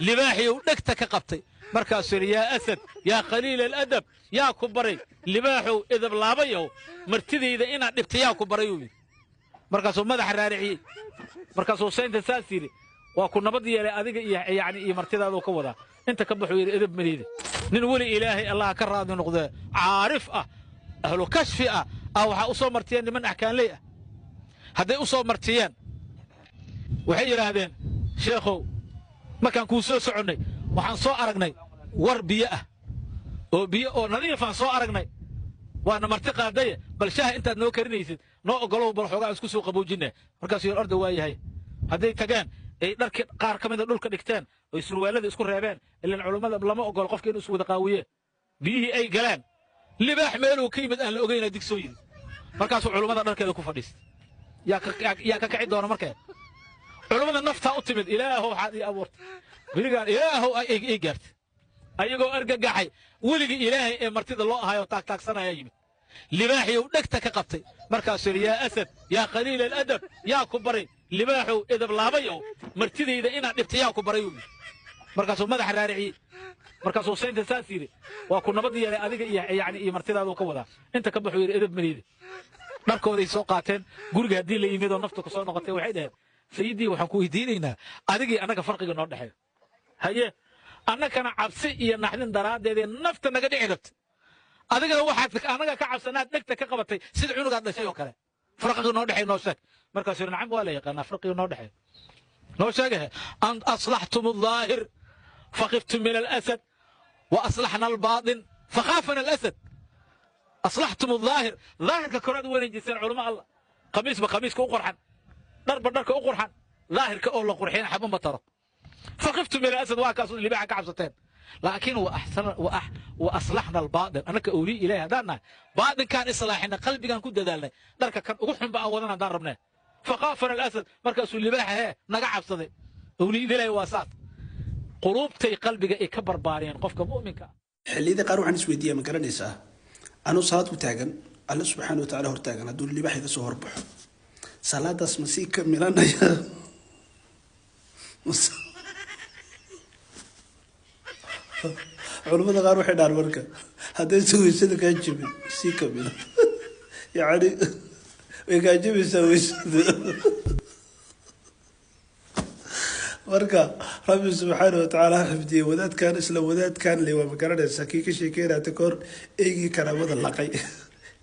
libaaxii uu dhegta ka qabtay markaasuu yidhi yaa asad yaa qaliila aladab yaa ku baray libaaxow edab laabayow martidayda inaad dhibta yaa ku baray uu yidhi markaasuu madaxa raariciyey markaasuu saynta saas yidhi waa ku nabad yeelay adiga iyo martidaaduu ka wadaa inta ka baxuu yidhi edab maliida nin weli ilaahay allah ka raadi noqdee caarif ah ahlu kashfi ah waxaa u soo martiyeen niman axkaanley ah hadday u soo martiyeen waxay yidhaahdeen sheekhow markaan kuu soo soconnay waxaan soo aragnay war biyo ah oo biyo oo nadiifaan soo aragnay waana marti qaadaye bal shaaha intaad noo karinaysid noo ogolow bal xoogaa isku soo qaboojinne markaasuu yidhi orda waa yahay hadday tageen ay dharkii qaar ka mida dhulka dhigteen oy surwaalada isku reebeen ilaan culummada lama ogolo qofka inuu isku wada qaawiye biyihii ay galeen libaax meeluu ka yimid aan la ogayna digsoo yidhi markaasuu culummada dharkeeda ku fadhiistay yaa ka kici doona markee culummada naftaa u timid ilaahow waxaad ii abuurtay berigaan ilaahow ii gaartay ayagoo argagaxay weligii ilaahay ee martida loo ahayoo taagtaagsanaya yimid libaaxii uu dhegta ka qabtay markaasuu yidhi yaa asad yaa qaliila aladab yaa ku baray libaaxow edab laabayow martidayda inaad dhibta yaa ku baray uu yidhi markaasuu madaxa raariciyey markaasuu saynta saas yidhi waa ku nabad yeelay adiga iyo martidaaduu ka wadaa inta ka baxuu yidhi edab maliida dharkooday soo qaateen guriga haddii la yimid oo nafta ku soo noqotay waxay dhaheen sayidii waxaan ku weydiinaynaa adigii annaga farqiga noo dhexeeyo haye annagana cabsi iyo naxdin daraaddeedee nafta naga dhici rabtay adigana waxaad annaga ka cabsanaad dhegta ka qabatay sida cunugaad dhashay oo kale farqiga noo dhexeey noo sheeg markaasuu yidhi nacam waa la yaqaanaa farqiga noo dhexeeyo noo sheegahe an aslaxtum aldaahir fakhiftum min alasad wa aslaxna albaatin fakhaafana alasad aslaxtum aldaahir daahirka koraad u wanaajiseen culamo allah khamiisba khamiiska u qorxan dharba dharka u qurxan daahirka oo la qurxiyana xaba ma taro fakhiftum min alasad waa kaasuu libaaxa ka cabsateen laakiin wa aslaxna albaatin annaka awliya ilaahi haddaan nahay baatinkaan islaaxina qalbigaan ku dadaalnay dharka kan ugu xunba aan wadan haddaan rabnee fakhaafana alasad markaasuu libaaxa hee naga cabsaday awliyada ilaahi waa saas quluubtay qalbiga ay ka barbaariyeen qofka mu'minka xilliyada qaar waxaan isweydiiyaa ma garanaysaa anuu salaad u taagan alla subxaana watacaala hor taagan hadduu libaax iga soo horbaxo salaadaas ma sii ka milanaya culimmada qaar waxay dhahaan marka hadday weysada kaa jabin sii ka milan yacni way kaa jabaysaa weysada marka rabbi subxaana watacaala ha xifdiyey wadaadkan isla wadaadkan le waa ma garanaysaa kii ka sheekeynata kahor eygii karaamada laqay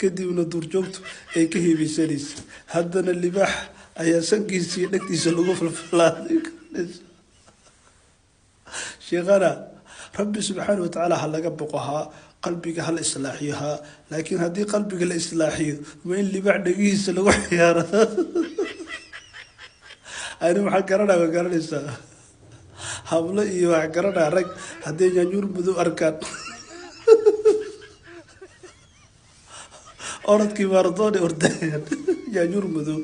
kadibna duurjoogtu ay ka hiibeysanaysa haddana libaax ayaa sankiisa iyo dhegtiisa lagu falfalaaday sheekhana rabbi subxaana watacaala ha laga boqohaa qalbiga ha la islaaxiyohaa laakiin haddii qalbiga la islaaxiyo ma in libaax dhegihiisa lagu xiyaara ani waxaa garanaa waa garanaysaa hablo iyo wax garanaa rag hadday yaanyuur madow arkaan orodkii maaradoone ordayaan yaanyuur madow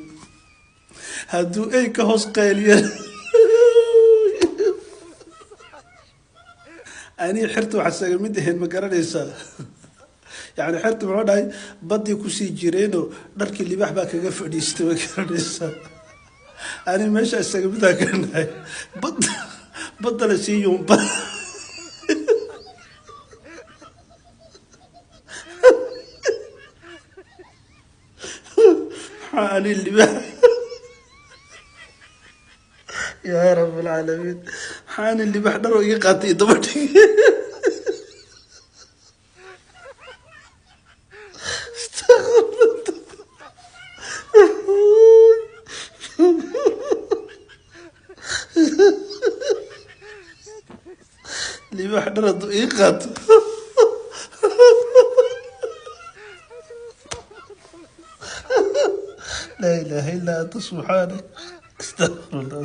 hadduu ey ka hoos qayliyeen anii xirta waxa saga mid ahayn ma garanaysaa yani xirta muxuu dhahay baddii kusii jireenoo dharkii libaax baa kaga fadhiistay ma garanaysaa ani meesha isaga midaa ka nahay badda la sii yumba ani libaax yaa rab alcaalamiin xaani libaax dharo iga qaatay daba dhig libaax dhar hadduu ii qaato laa ilaaha illaa anta subxaanak astaqfirullah